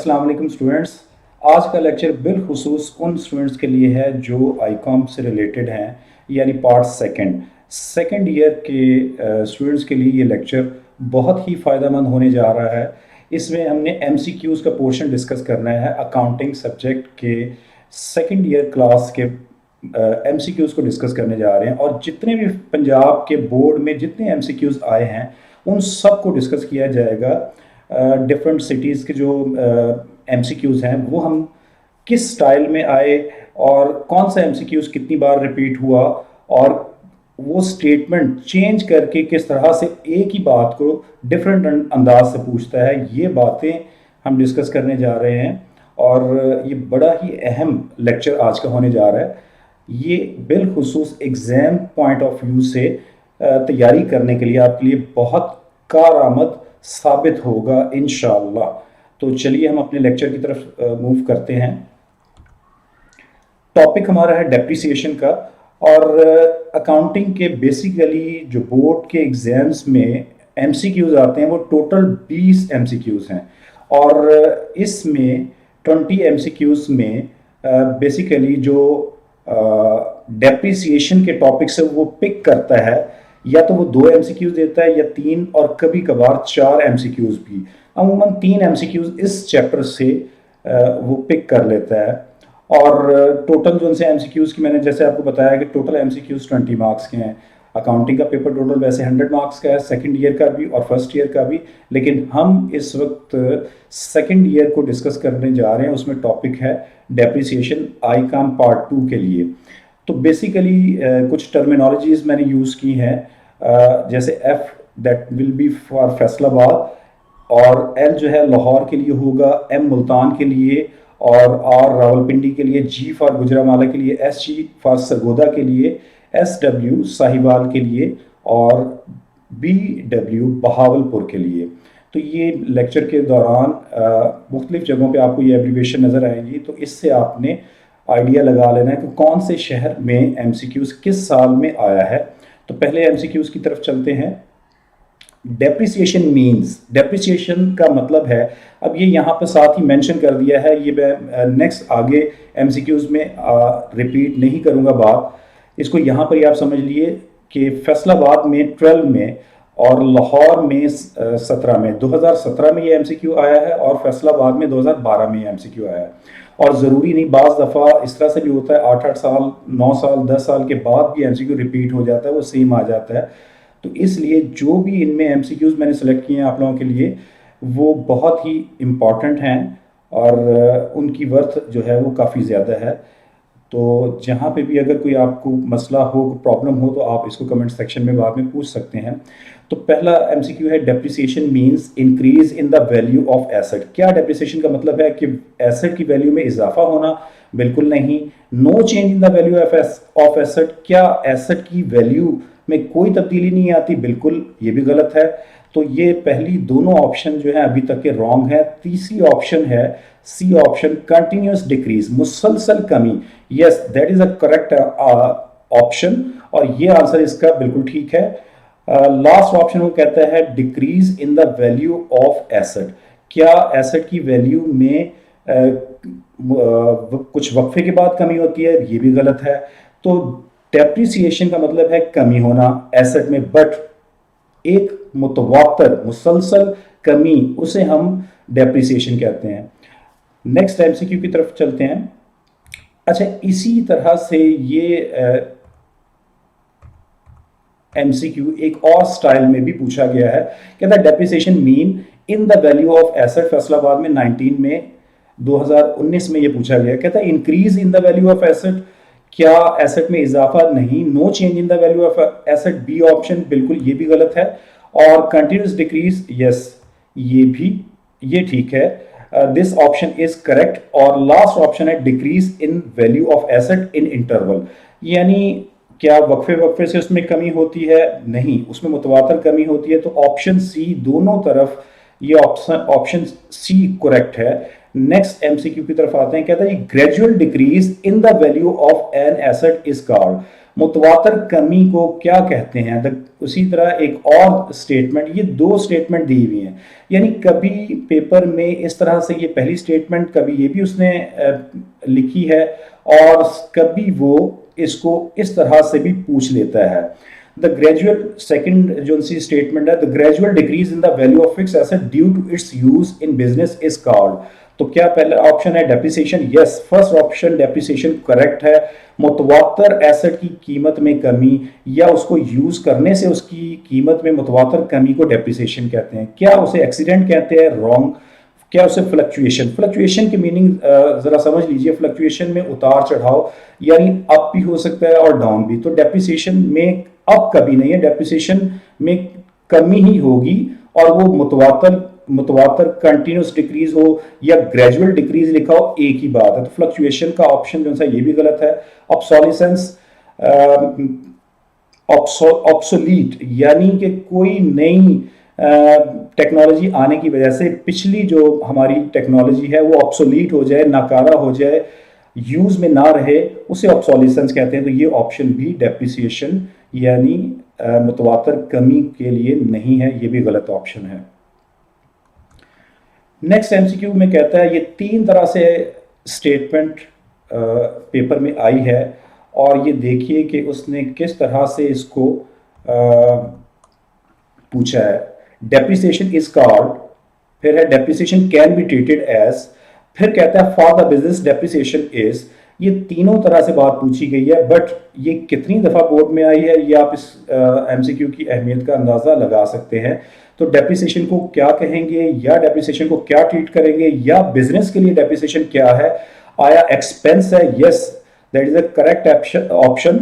अस्सलाम वालेकुम स्टूडेंट्स। आज का लेक्चर बिलखुसूस उन स्टूडेंट्स के लिए है जो आईकॉम से रिलेटेड हैं, यानी पार्ट सेकंड ईयर के स्टूडेंट्स के लिए ये लेक्चर बहुत ही फ़ायदेमंद होने जा रहा है। इसमें हमने एमसीक्यूज़ का पोर्शन डिस्कस करना है। अकाउंटिंग सब्जेक्ट के सेकंड ईयर क्लास के एमसीक्यूज़ को डिस्कस करने जा रहे हैं, और जितने भी पंजाब के बोर्ड में जितने एमसीक्यूज़ आए हैं उन सब को डिस्कस किया जाएगा। डिफरेंट सिटीज़ के जो एमसीक्यूज़ हैं वो हम किस स्टाइल में आए और कौन सा एमसीक्यूज़ कितनी बार रिपीट हुआ, और वो स्टेटमेंट चेंज करके किस तरह से एक ही बात को डिफरेंट अंदाज से पूछता है, ये बातें हम डिस्कस करने जा रहे हैं। और ये बड़ा ही अहम लेक्चर आज का होने जा रहा है। ये बिलखुसूस एग्ज़ाम पॉइंट ऑफ व्यू से तैयारी करने के लिए आपके लिए बहुत कारआमद साबित होगा इंशाअल्लाह। तो चलिए हम अपने लेक्चर की तरफ मूव करते हैं। टॉपिक हमारा है डेप्रिसिएशन का, और अकाउंटिंग के बेसिकली जो बोर्ड के एग्जाम्स में एमसीक्यूज आते हैं वो टोटल 20 एमसीक्यूज हैं, और इसमें 20 एमसीक्यूज में बेसिकली जो डेप्रिसिएशन के टॉपिक से वो पिक करता है, या तो वो 2 एमसीक्यूज देता है या 3, और कभी कभार 4 एमसीक्यूज भी। अमूमन 3 एमसीक्यूज इस चैप्टर से वो पिक कर लेता है। और टोटल जो उनसे एमसीक्यूज की मैंने जैसे आपको बताया कि टोटल एमसीक्यूज 20 मार्क्स के हैं। अकाउंटिंग का पेपर टोटल वैसे 100 मार्क्स का है, सेकंड ईयर का भी और फर्स्ट ईयर का भी, लेकिन हम इस वक्त सेकंड ईयर को डिस्कस करने जा रहे हैं। उसमें टॉपिक है डेप्रिसिएशन आईकॉम पार्ट 2 के लिए। तो बेसिकली कुछ टर्मिनोलॉजीज मैंने यूज़ की हैं, जैसे F that will be for Faisalabad, और एल जो है लाहौर के लिए होगा, एम मुल्तान के लिए, और आर रावलपिंडी के लिए, जी फॉर गुजरांवाला के लिए, एस जी फॉर सरगोदा के लिए, एस डब्ल्यू साहिवाल के लिए, और बी डब्ल्यू बहावलपुर के लिए। तो ये लेक्चर के दौरान मुख्तलिफ जगहों पे आपको ये एब्रीवेशन नज़र आएंगी, तो इससे आपने आइडिया लगा लेना है कि कौन से शहर में एमसीक्यूज़ किस साल में आया है। तो पहले एमसीक्यूज़ की तरफ चलते हैं। डेप्रिसिएशन मीन्स, डेप्रिसिएशन का मतलब है, अब ये यहाँ पर साथ ही मेंशन कर दिया है, ये मैं नेक्स्ट आगे एमसीक्यूज़ में रिपीट नहीं करूँगा बात। इसको यहाँ पर ही आप समझ लिए कि फैसलाबाद में 12 में और लाहौर में 17 में, 2017 में ये एमसीक्यू आया है, और फैसलाबाद में 2012 में ये एमसीक्यू आया है। और ज़रूरी नहीं, बाज़ दफ़ा इस तरह से भी होता है 8-8 साल, 9 साल, 10 साल के बाद भी एमसीक्यू रिपीट हो जाता है, वो सेम आ जाता है। तो इसलिए जो भी इनमें एमसीक्यूज़ मैंने सेलेक्ट किए हैं आप लोगों के लिए, वो बहुत ही इम्पॉर्टेंट हैं, और उनकी वर्थ जो है वो काफ़ी ज़्यादा है। तो जहाँ पे भी अगर कोई आपको मसला हो, प्रॉब्लम हो, तो आप इसको कमेंट सेक्शन में बाद में पूछ सकते हैं। तो पहला एमसीक्यू है, depreciation means increase in the value of asset. क्या डेप्रिसिएशन का मतलब है कि एसेट की वैल्यू में इजाफा होना? बिल्कुल नहीं। No change in the value of asset, क्या एसेट की वैल्यू में कोई तब्दीली नहीं आती? बिल्कुल, ये भी गलत है। तो ये पहली दोनों ऑप्शन जो है अभी तक के रॉन्ग है। तीसरी ऑप्शन है सी ऑप्शन, कंटिन्यूस डिक्रीज, मुसलसल कमी। Yes, that is a correct option, और ये आंसर इसका बिल्कुल ठीक है। लास्ट ऑप्शन वो कहता है decrease in the value of asset. क्या एसेट की वैल्यू में कुछ वक्फे के बाद कमी होती है? ये भी गलत है। तो डेप्रिसिएशन का मतलब है कमी होना एसेट में, बट एक मुतवातर मुसलसल कमी, उसे हम डेप्रिसिएशन कहते हैं। नेक्स्ट एमसीक्यू की तरफ चलते हैं। अच्छा, इसी तरह से ये एमसीक्यू एक और स्टाइल में भी पूछा गया है। कहता है depreciation mean in the value of asset. Faisalabad में 19 में 2019 में ये पूछा गया। कहता है increase in the value of asset, क्या एसेट में इजाफा? नहीं। No change in the value of asset, B option, बिल्कुल ये भी गलत है। और कंटिन्यूस डिक्रीज, यस, ये ठीक है। This option is correct. और लास्ट ऑप्शन है decrease in value of asset in interval, यानी क्या वक्फे से उसमें कमी होती है? नहीं, उसमें मुतवातर कमी होती है। तो ऑप्शन सी, दोनों तरफ ये ऑप्शन सी करेक्ट है। नेक्स्ट एमसीक्यू की तरफ आते हैं। कहता है gradual decrease in the value of an asset is called. मुतवातर कमी को क्या कहते हैं। उसी तरह एक और स्टेटमेंट, ये दो स्टेटमेंट दी हुई हैं, यानी कभी पेपर में इस तरह से ये पहली स्टेटमेंट, कभी ये भी उसने लिखी है, और कभी वो इसको इस तरह से भी पूछ लेता है। द ग्रेजुअल सेकंड जो सी स्टेटमेंट है, the gradual decrease in the value of fix asset due to its use in business is called. तो क्या पहला ऑप्शन है depreciation? Yes, first option depreciation correct है। मुतवातर एसेट की कीमत में कमी या उसको यूज करने से उसकी कीमत में मुतवातर कमी को डेप्रिसिएशन कहते हैं। क्या उसे एक्सीडेंट कहते हैं? रॉन्ग। क्या उसे फ्लक्चुएशन? फ्लक्चुएशन की मीनिंग जरा समझ लीजिए। फ्लक्चुएशन में उतार चढ़ाव, यानी अप भी हो सकता है और डाउन भी। तो डेप्रिसिएशन में अप कभी नहीं है, डेप्रिसिएशन में कमी ही होगी, और वो मुतवातर कंटिन्यूस डिक्रीज हो या ग्रेजुअल डिक्रीज लिखा हो, एक ही बात है। तो फ्लक्चुएशन का ऑप्शन जो है ये भी गलत है। ऑब्सोलिसेंस, ऑब्सोलीट, यानी कि कोई नई टेक्नोलॉजी आने की वजह से पिछली जो हमारी टेक्नोलॉजी है वो ऑब्सोलीट हो जाए, नाकारा हो जाए, यूज में ना रहे, उसे ऑब्सोलिसेंस कहते हैं। तो ये ऑप्शन भी डेप्रिसिएशन यानी मुतवातर कमी के लिए नहीं है, ये भी गलत ऑप्शन है। नेक्स्ट एमसीक्यू में कहता है, ये तीन तरह से स्टेटमेंट पेपर में आई है, और ये देखिए कि उसने किस तरह से इसको पूछा है। डेप्रिसिएशन इज कॉल्ड, फिर है depreciation can be treated as, फिर कहता है for the business depreciation is. ये तीनों तरह से बात पूछी गई है, बट ये कितनी दफा बोर्ड में आई है, ये आप इस एमसीक्यू की अहमियत का अंदाजा लगा सकते हैं। तो डेप्रिसिएशन को क्या कहेंगे, या डेप्रिसिएशन को क्या ट्रीट करेंगे, या बिजनेस के लिए डेप्रिसिएशन क्या है, आया एक्सपेंस है? Yes, that is the correct option.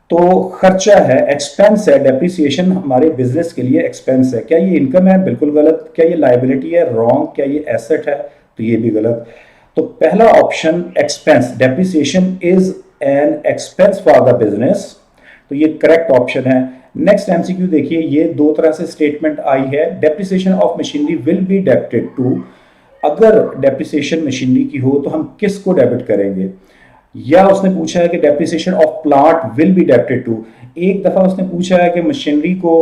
तो खर्चा है, एक्सपेंस है, डेप्रिसिएशन हमारे बिजनेस के लिए एक्सपेंस है। क्या ये इनकम है? बिल्कुल गलत। क्या ये लायबिलिटी है? रॉन्ग। क्या ये एसेट है? तो ये भी गलत। तो पहला option expense, depreciation is an expense for the business, तो ये करेक्ट ऑप्शन है। नेक्स्ट एमसीक्यू देखिए, ये दो तरह से स्टेटमेंट आई है। Depreciation of machinery will be debited to, अगर डेप्रिसिएशन मशीनरी की हो तो हम किसको डेबिट करेंगे। या उसने पूछा है कि depreciation of plant will be debited to. एक दफा उसने पूछा है कि मशीनरी को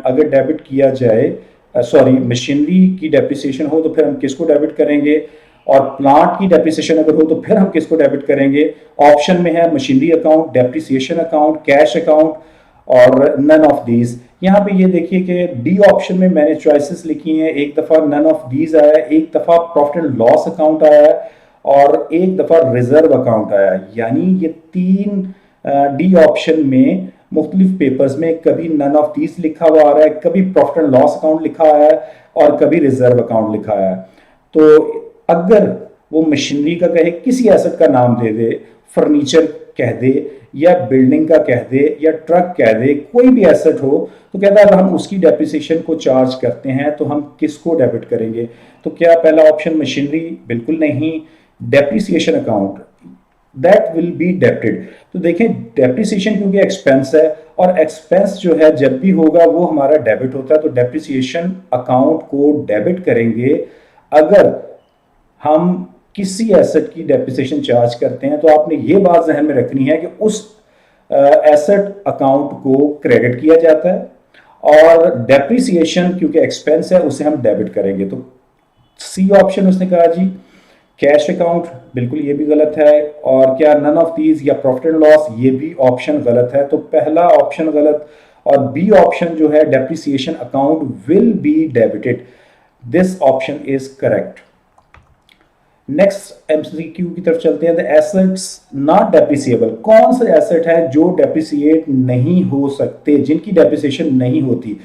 अगर डेबिट किया जाए, मशीनरी की डेप्रिसिएशन हो तो फिर हम किसको डेबिट करेंगे, और प्लांट की डेप्रिसिएशन अगर हो तो फिर हम किसको डेबिट करेंगे। ऑप्शन में है machinery account, depreciation account, cash account, और नन ऑफ दीज। यहाँ पे ये देखिए कि डी ऑप्शन में मैंने चॉइसेस लिखी हैं। एक दफा नन ऑफ दीज आया है, एक दफा प्रॉफिट एंड लॉस अकाउंट आया है, और एक दफा रिजर्व अकाउंट आया है। यानी ये तीन डी ऑप्शन में मुख्तलिफ पेपर्स में कभी नन ऑफ दीज लिखा हुआ आ रहा है, कभी प्रॉफिट एंड लॉस अकाउंट लिखा आया है, और कभी रिजर्व अकाउंट लिखा आया है। तो अगर वो मशीनरी का कहे, किसी एसेट का नाम दे दे, फर्नीचर कह दे, या बिल्डिंग का कह दे, या ट्रक कह दे, कोई भी एसेट हो, तो कहता है अगर हम उसकी डेप्रिसिएशन को चार्ज करते हैं तो हम किसको डेबिट करेंगे। तो क्या पहला ऑप्शन मशीनरी? बिल्कुल नहीं। Depreciation account, that will be debited. तो देखें, डेप्रिसिएशन क्योंकि एक्सपेंस है, और एक्सपेंस जो है जब भी होगा वो हमारा डेबिट होता है। तो डेप्रिसिएशन अकाउंट को डेबिट करेंगे अगर हम किसी एसेट की डेप्रिसिएशन चार्ज करते हैं। तो आपने ये बात जहन में रखनी है कि उस एसेट अकाउंट को क्रेडिट किया जाता है, और डेप्रिसिएशन क्योंकि एक्सपेंस है उसे हम डेबिट करेंगे। तो सी ऑप्शन उसने कहा जी कैश अकाउंट, बिल्कुल ये भी गलत है। और क्या नन ऑफ दीज या प्रॉफिट एंड लॉस, ये भी ऑप्शन गलत है। तो पहला ऑप्शन गलत, और बी ऑप्शन जो है depreciation account will be debited, this option is correct. Next MCQ की तरफ चलते हैं। द एसेट्स नॉट डेप्रिसिएबल, कौन से एसेट है जो डेप्रिसिएट नहीं हो सकते, जिनकी डेप्रिसिएशन नहीं होती।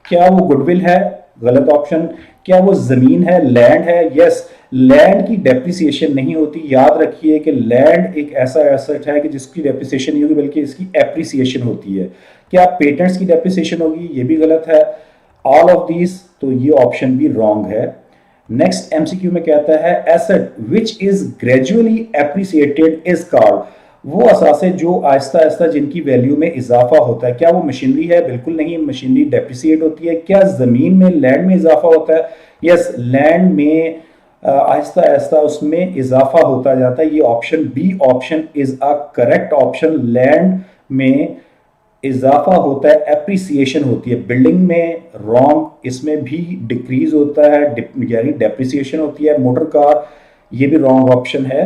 क्या वो गुडविल है? गलत ऑप्शन। क्या वो जमीन है, लैंड है? यस, लैंड की डेप्रिसिएशन नहीं होती। याद रखिए कि लैंड एक ऐसा एसेट है कि जिसकी डेप्रिसिएशन नहीं होगी बल्कि इसकी एप्रिसिएशन होती है। क्या पेटेंट्स की डेप्रिसिएशन होगी? ये भी गलत है। ऑल ऑफ दीज, तो ये ऑप्शन भी रॉन्ग है। नेक्स्ट एमसीक्यू में कहता है asset which is gradually appreciated is called, वो असासे जो आहिस्ता आहिस्ता जिनकी वैल्यू में इजाफा होता है। क्या वो मशीनरी है? बिल्कुल नहीं, मशीनरी डेप्रिसिएट होती है। क्या जमीन में, लैंड में इजाफा होता है? यस, लैंड में आहिस्ता आहिस्ता उसमें इजाफा होता जाता है। ये option B option is a correct option. Land में इजाफा होता है, एप्रिसिएशन होती है। बिल्डिंग में रॉन्ग, इसमें भी डिक्रीज होता है, यानी डेप्रिसिएशन होती है। मोटर कार, ये भी रॉन्ग ऑप्शन है।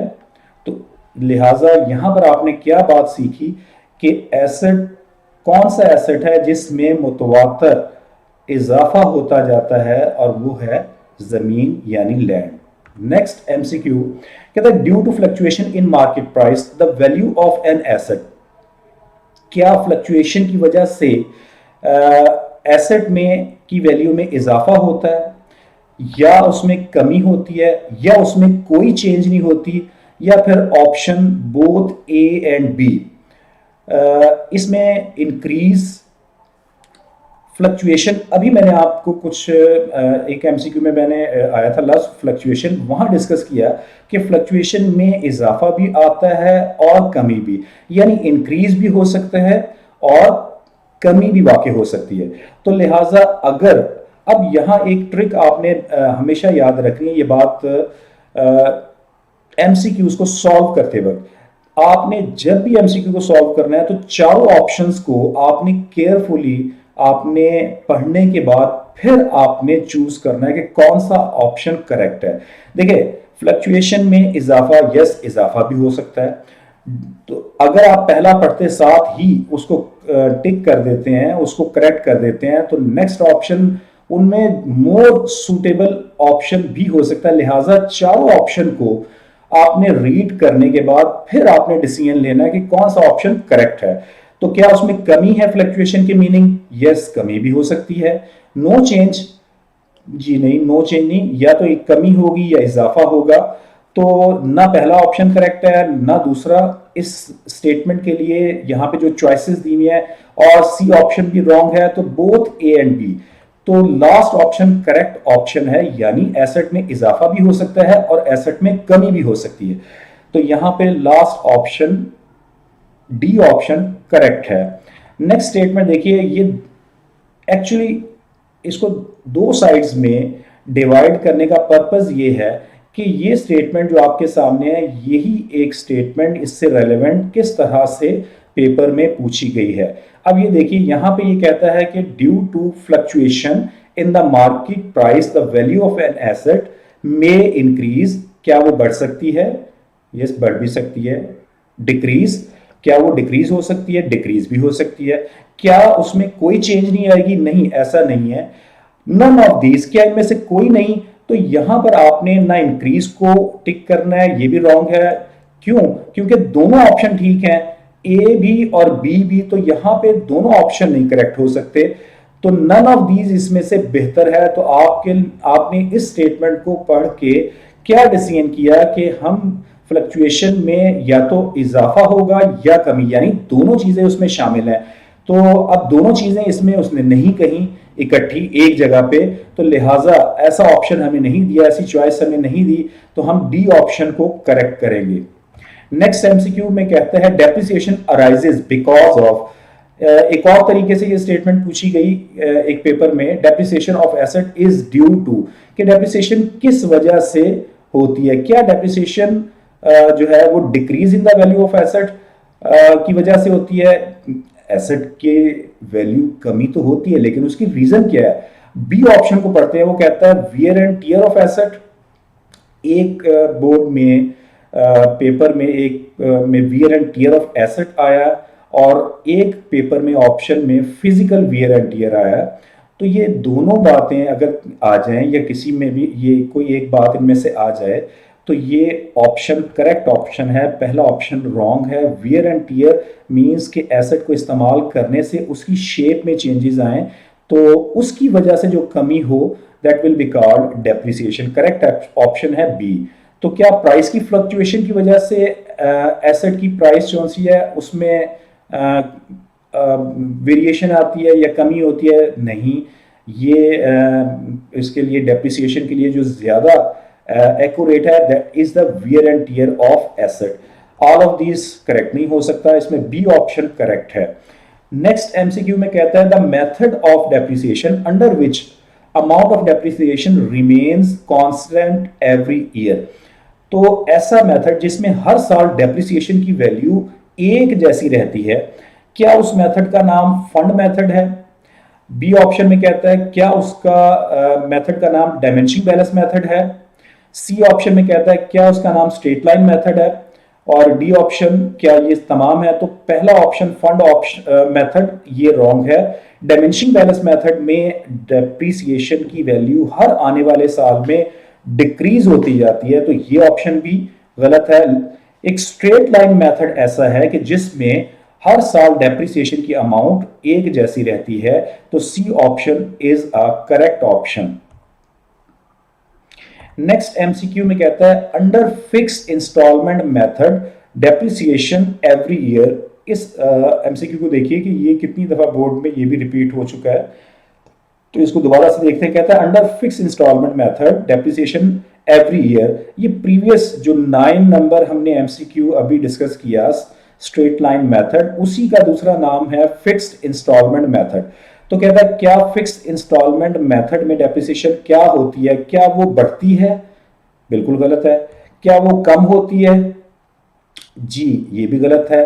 तो लिहाजा यहां पर आपने क्या बात सीखी कि एसेट, कौन सा एसेट है जिसमें मुतवातर इजाफा होता जाता है, और वो है जमीन यानी लैंड। नेक्स्ट एमसीक्यू कहता है due to fluctuation in market price the value of an asset. क्या फ्लक्चुएशन की वजह से एसेट में की वैल्यू में इजाफा होता है, या उसमें कमी होती है, या उसमें कोई चेंज नहीं होती, या फिर option both A and B. इसमें इंक्रीज, फ्लक्चुएशन, अभी मैंने आपको कुछ एक एमसीक्यू में मैंने आया था लास्ट, फ्लक्चुएशन, वहां डिस्कस किया कि फ्लक्चुएशन में इजाफा भी आता है और कमी भी, यानी इंक्रीज भी हो सकता है और कमी भी वाकई हो सकती है। तो लिहाजा अगर, अब यहां एक ट्रिक आपने हमेशा याद रखनी है, ये बात एमसीक्यूज को सॉल्व करते वक्त, आपने जब भी एमसीक्यू को सॉल्व करना है तो चारों ऑप्शंस को आपने केयरफुली, आपने पढ़ने के बाद फिर आपने चूज करना है कि कौन सा ऑप्शन करेक्ट है। देखिए, फ्लक्चुएशन में इजाफा, यस इजाफा भी हो सकता है। तो अगर आप पहला पढ़ते साथ ही उसको टिक कर देते हैं, उसको करेक्ट कर देते हैं, तो नेक्स्ट ऑप्शन उनमें मोर सुटेबल ऑप्शन भी हो सकता है। लिहाजा चारों ऑप्शन को आपने रीड करने के बाद फिर आपने डिसीजन लेना है कि कौन सा ऑप्शन करेक्ट है। तो क्या उसमें कमी है फ्लक्चुएशन की मीनिंग? यस, कमी भी हो सकती है। नो चेंज, जी नहीं, नो चेंज नहीं, या तो एक कमी होगी या इजाफा होगा। तो ना पहला ऑप्शन करेक्ट है ना दूसरा। इस स्टेटमेंट के लिए यहां पे जो चॉइसेस दी हुई है, और सी ऑप्शन भी रॉन्ग है, तो बोथ ए एंड बी। तो लास्ट ऑप्शन करेक्ट ऑप्शन है, यानी एसेट में इजाफा भी हो सकता है और एसेट में कमी भी हो सकती है। तो यहां पे last option D option correct है। नेक्स्ट स्टेटमेंट देखिए, ये एक्चुअली इसको दो साइड्स में डिवाइड करने का पर्पस ये है कि ये स्टेटमेंट जो आपके सामने है, यही एक स्टेटमेंट इससे रेलेवेंट किस तरह से पेपर में पूछी गई है। अब ये देखिए, यहां पे ये कहता है कि due to fluctuation in the market price the value of an asset may increase, क्या वो बढ़ सकती है? यस, बढ़ भी सकती है। डिक्रीज, क्या वो डिक्रीज हो सकती है? डिक्रीज भी हो सकती है। क्या उसमें कोई चेंज नहीं आएगी? नहीं, ऐसा नहीं है। नन ऑफ दीज, क्या इनमें से कोई नहीं? तो यहां पर आपने ना इंक्रीज को टिक करना है, ये भी रॉन्ग है। क्यों? क्योंकि दोनों ऑप्शन ठीक हैं, ए भी और बी भी, तो यहां पे दोनों ऑप्शन नहीं करेक्ट हो सकते। तो नन ऑफ दीज इसमें से बेहतर है। तो आपने इस स्टेटमेंट को पढ़ के क्या डिसीजन किया कि हम फ्लक्चुएशन में या तो इजाफा होगा या कमी, यानी दोनों चीजें उसमें शामिल हैं। तो अब दोनों चीजें इसमें उसने नहीं कहीं इकट्ठी एक जगह पे, तो लिहाजा ऐसा ऑप्शन हमें नहीं दिया, ऐसी चॉइस हमें नहीं दी, तो हम डी ऑप्शन को करेक्ट करेंगे। नेक्स्ट एमसीक्यू में कहते हैं डेप्रिसिएशन अराइजेस बिकॉज ऑफ, एक और तरीके से ये स्टेटमेंट पूछी गई एक पेपर में, depreciation of asset is due to, कि डेप्रिसिएशन किस वजह से होती है? क्या डेप्रिसिएशन जो है वो decrease in the value of asset की वजह से होती है? एसेट के वैल्यू कमी तो होती है, लेकिन उसकी रीजन क्या है? बी ऑप्शन को पढ़ते हैं, वो कहता है wear and tear of asset. एक बोर्ड में पेपर में एक में wear and tear of asset आया, और एक पेपर में ऑप्शन में फिजिकल वियर एंड टियर आया। तो ये दोनों बातें अगर आ जाएं, या किसी में भी ये कोई एक बात इनमें से आ जाए, तो ये ऑप्शन करेक्ट ऑप्शन है। पहला ऑप्शन रॉन्ग है। वियर एंड टियर मींस कि एसेट को इस्तेमाल करने से उसकी शेप में चेंजेस आए, तो उसकी वजह से जो कमी हो, that will be called depreciation. Correct option है बी। तो क्या प्राइस की फ्लक्चुएशन की वजह से एसेट की प्राइस जो सी है उसमें वेरिएशन आती है या कमी होती है? नहीं। ये इसके लिए डेप्रिसिएशन के लिए जो ज्यादा एक्यूरेट है, that is the wear and tear of asset. All of these correct नहीं हो सकता, इसमें बी ऑप्शन करेक्ट है। नेक्स्ट एमसीक्यू में कहता है the method of depreciation under which amount of depreciation remains constant every year. तो ऐसा मेथड जिसमें हर साल डेप्रिसिएशन की वैल्यू एक जैसी रहती है, क्या उस मेथड का नाम फंड मेथड है? बी ऑप्शन में कहता है क्या उसका मेथड का नाम डायमेंशन बैलेंस मेथड है? सी ऑप्शन में कहता है क्या उसका नाम स्ट्रेट लाइन मेथड है? और डी ऑप्शन क्या ये तमाम है? तो पहला ऑप्शन फंड ऑप्शन मेथड ये रॉन्ग है। डायमेंशन बैलेंस मेथड में डेप्रीसिएशन की वैल्यू हर आने वाले साल में डिक्रीज होती जाती है, तो ये ऑप्शन भी गलत है। एक स्ट्रेट लाइन मेथड ऐसा है कि जिसमें हर साल डेप्रिसिएशन की अमाउंट एक जैसी रहती है, तो C option is a correct option. Next MCQ में कहता है under fix installment method depreciation every year. इस एमसीक्यू को देखिए कि ये कितनी दफा बोर्ड में ये भी रिपीट हो चुका है, तो इसको दोबारा से देखते हैं। कहता है under fix installment method depreciation every year. ये प्रीवियस जो 9 नंबर हमने एमसीक्यू अभी डिस्कस किया स्ट्रेट लाइन मेथड, उसी का दूसरा नाम है फिक्स्ड इंस्टॉलमेंट मेथड। तो कहता है क्या फिक्स्ड इंस्टॉलमेंट मेथड में डेप्रिसिएशन क्या होती है? क्या वो बढ़ती है? बिल्कुल गलत है। क्या वो कम होती है? जी ये भी गलत है।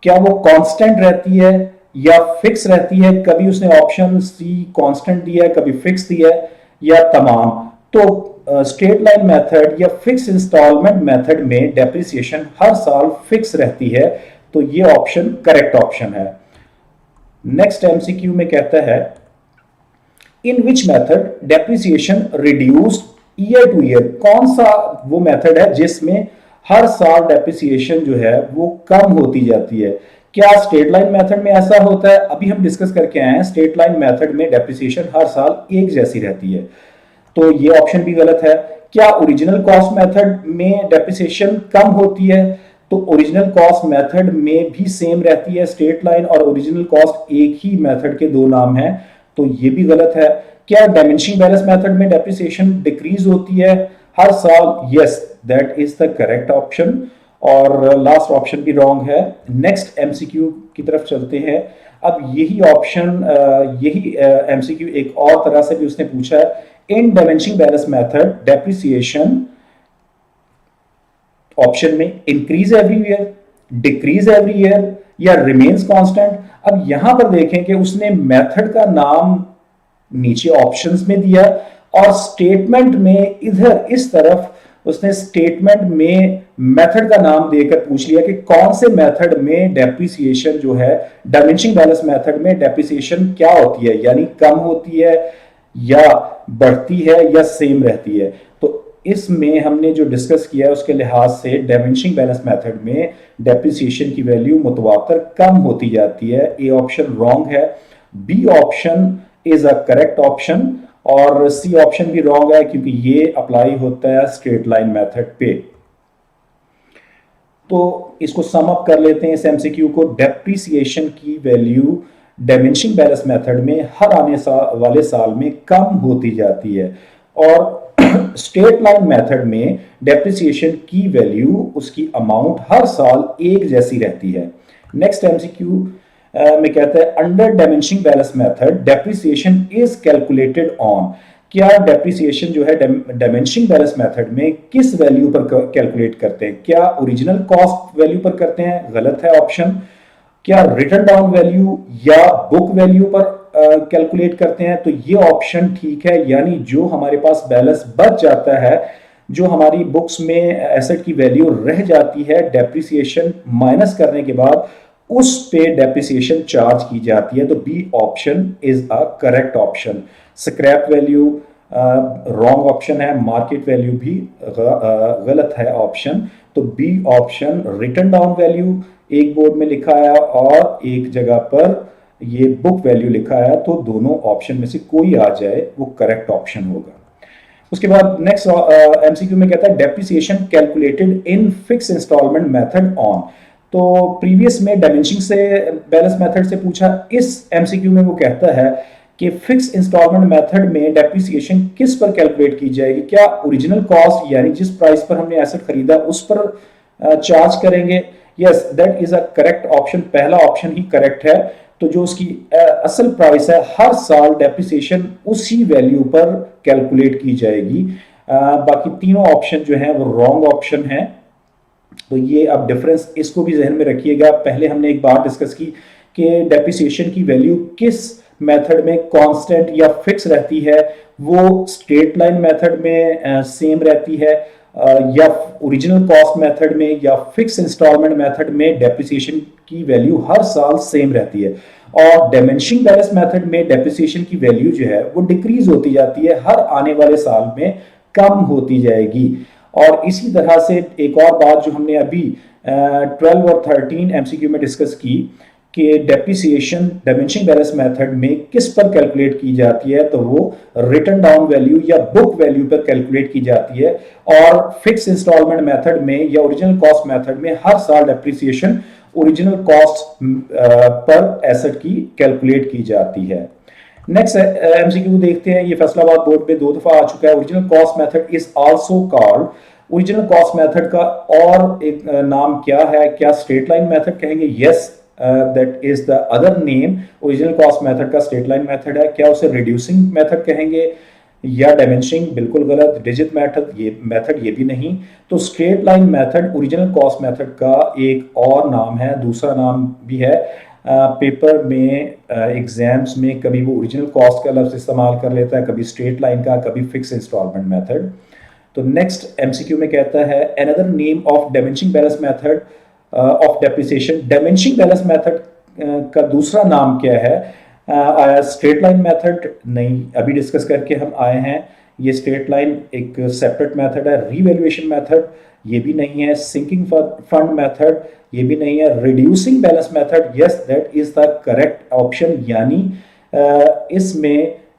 क्या वो कांस्टेंट रहती है या फिक्स रहती है? कभी उसने ऑप्शन सी कांस्टेंट दिया है, कभी फिक्स दिया है, या तमाम। तो स्ट्रेट लाइन मेथड या फिक्स इंस्टॉलमेंट मेथड में डेप्रिसिएशन हर साल फिक्स रहती है, तो ये ऑप्शन करेक्ट ऑप्शन है। नेक्स्ट एमसीक्यू में कहता है in which method depreciation reduced year to year. कौन सा वो मेथड है जिसमें हर साल डेप्रिसिएशन जो है वो कम होती जाती है? क्या स्ट्रेट लाइन मेथड में ऐसा होता है? अभी हम डिस्कस करके आए हैं स्ट्रेट लाइन मेथड में डेप्रिसिएशन हर साल एक जैसी रहती है, तो ये ऑप्शन भी गलत है। क्या ओरिजिनल कॉस्ट मेथड में डेप्रिसिएशन कम होती है? तो ओरिजिनल कॉस्ट मेथड में भी सेम रहती है। स्ट्रेट लाइन और ओरिजिनल कॉस्ट एक ही मेथड के दो नाम हैं, तो ये भी गलत है। क्या डायमेंशन बैलेंस मेथड में डेप्रिसिएशन डिक्रीज होती है हर साल? Yes, that is the correct option, और लास्ट ऑप्शन भी रॉन्ग है। नेक्स्ट एमसीक्यू की तरफ चलते हैं। अब यही ऑप्शन यही एमसीक्यू एक और तरह से भी उसने पूछा है in dimension balance method depreciation option में increase every year, decrease every year, या रिमेन्स कांस्टेंट। अब यहां पर देखें कि उसने मेथड का नाम नीचे ऑप्शंस में दिया और स्टेटमेंट में इधर इस तरफ उसने स्टेटमेंट में मेथड का नाम देकर पूछ लिया कि कौन से मेथड में डेप्रिसिएशन जो है डायमेंशन बैलेंस मेथड में डेप्रिसिएशन क्या होती है, यानी कम होती है या बढ़ती है या सेम रहती है। तो इसमें हमने जो डिस्कस किया है उसके लिहाज से डायमेंशन बैलेंस मेथड में डेप्रिसिएशन की वैल्यू मुतवातर कम होती जाती है। ए ऑप्शन रॉन्ग है। B option is a correct option, और सी ऑप्शन भी रॉन्ग है क्योंकि ये अप्लाई होता है स्ट्रेट लाइन मेथड पे। तो इसको सम अप कर लेते हैं इस एमसीक्यू को। डेप्रिसिएशन की वैल्यू डायमेंशन बैलेंस मेथड में हर आने वाले साल में कम होती जाती है, और स्ट्रेट लाइन मेथड में डेप्रिसिएशन की वैल्यू उसकी अमाउंट हर साल एक जैसी रहती है। नेक्स्ट एमसीक्यू में कहता है under dimension balance method depreciation is calculated on. क्या डेप्रिसिएशन जो है डायमेंशन बैलेंस मेथड में किस वैल्यू पर कैलकुलेट करते हैं? क्या ओरिजिनल कॉस्ट वैल्यू पर करते हैं? गलत है ऑप्शन। क्या रिटर्न डाउन वैल्यू या बुक वैल्यू पर कैलकुलेट करते हैं? तो ये ऑप्शन ठीक है, यानी जो हमारे पास बैलेंस बच जाता है, जो हमारी बुक्स में एसेट की वैल्यू रह जाती है, डेप्रिसिएशन माइनस करने के बाद उस पे डेप्रिसिएशन चार्ज की जाती है। तो B option is a correct option. Scrap value wrong option है, मार्केट वैल्यू भी गलत है ऑप्शन। तो B option written down value एक बोर्ड में लिखा है और एक जगह पर ये बुक वैल्यू लिखा है, तो दोनों ऑप्शन में से कोई आ जाए वो करेक्ट ऑप्शन होगा। उसके बाद नेक्स्ट एमसीक्यू में कहता है depreciation calculated in fix installment method on. तो प्रीवियस में डायमेंशन से बैलेंस मेथड से पूछा, इस एमसीक्यू में वो कहता है कि फिक्स इंस्टॉलमेंट मेथड में डेप्रिसिएशन किस पर कैलकुलेट की जाएगी? क्या ओरिजिनल कॉस्ट यानी जिस प्राइस पर हमने एसेट खरीदा उस पर चार्ज करेंगे? Yes, that is a correct option. पहला ऑप्शन ही करेक्ट है। तो जो उसकी असल प्राइस है हर साल डेप्रिसिएशन उसी वैल्यू पर कैलकुलेट की जाएगी। बाकी तीनों ऑप्शन जो हैं वो रॉन्ग ऑप्शन है। तो ये अब डिफरेंस इसको भी जहन में रखिएगा। पहले हमने एक बात डिस्कस की कि डेप्रिसिएशन की वैल्यू किस मेथड में कांस्टेंट या फिक्स रहती है, वो स्ट्रेट लाइन मेथड में सेम रहती है या ओरिजिनल कॉस्ट मेथड में या फिक्स इंस्टॉलमेंट मेथड में डेप्रिसिएशन की वैल्यू हर साल सेम रहती है। और डायमेंशनिंग बैलेंस मेथड में डेप्रिसिएशन की वैल्यू जो है वो डिक्रीज होती जाती है, हर आने वाले साल में कम होती जाएगी। और इसी तरह से एक और बात जो हमने अभी 12 और 13 एमसीक्यू में डिस्कस की कि डेप्रिसिएशन डायमेंशनिंग बैलेंस मेथड में किस पर कैलकुलेट की जाती है, तो वो रिटन डाउन वैल्यू या बुक वैल्यू पर कैलकुलेट की जाती है। और फिक्स इंस्टॉलमेंट मेथड में या ओरिजिनल कॉस्ट मेथड में हर साल depreciation original cost per asset की कैलकुलेट की जाती है। नेक्स्ट एमसीक्यू देखते हैं, ये फैसलाबाद बोर्ड पे 2 दफा आ चुका है। Original cost method is also called, original cost method का और एक नाम क्या है? क्या स्ट्रेट लाइन मेथड कहेंगे? Yes, that is the other name. Original cost method का स्ट्रेट लाइन मेथड है। क्या उसे रिड्यूसिंग मेथड कहेंगे या डायमेंशनिंग? बिल्कुल गलत। डिजिट मेथड ये भी नहीं। तो straight line method original cost method का एक और नाम है, दूसरा नाम भी है। पेपर में एग्जाम्स में कभी वो ओरिजिनल कॉस्ट का लफ्ज इस्तेमाल कर लेता है, कभी स्ट्रेट लाइन का, कभी फिक्स इंस्टॉलमेंट मेथड। तो नेक्स्ट एमसीक्यू में कहता है another name of dimensioning balance method of depreciation. Dimensioning balance method का दूसरा नाम क्या है? स्ट्रेट लाइन मेथड नहीं, अभी डिस्कस करके हम आए हैं। ये स्ट्रेट लाइन एक सेपरेट मेथड है। रीवैल्यूएशन मेथड ये भी नहीं है। सिंकिंग फंड मेथड ये भी नहीं है। Reducing balance method, yes that is the correct option. यानी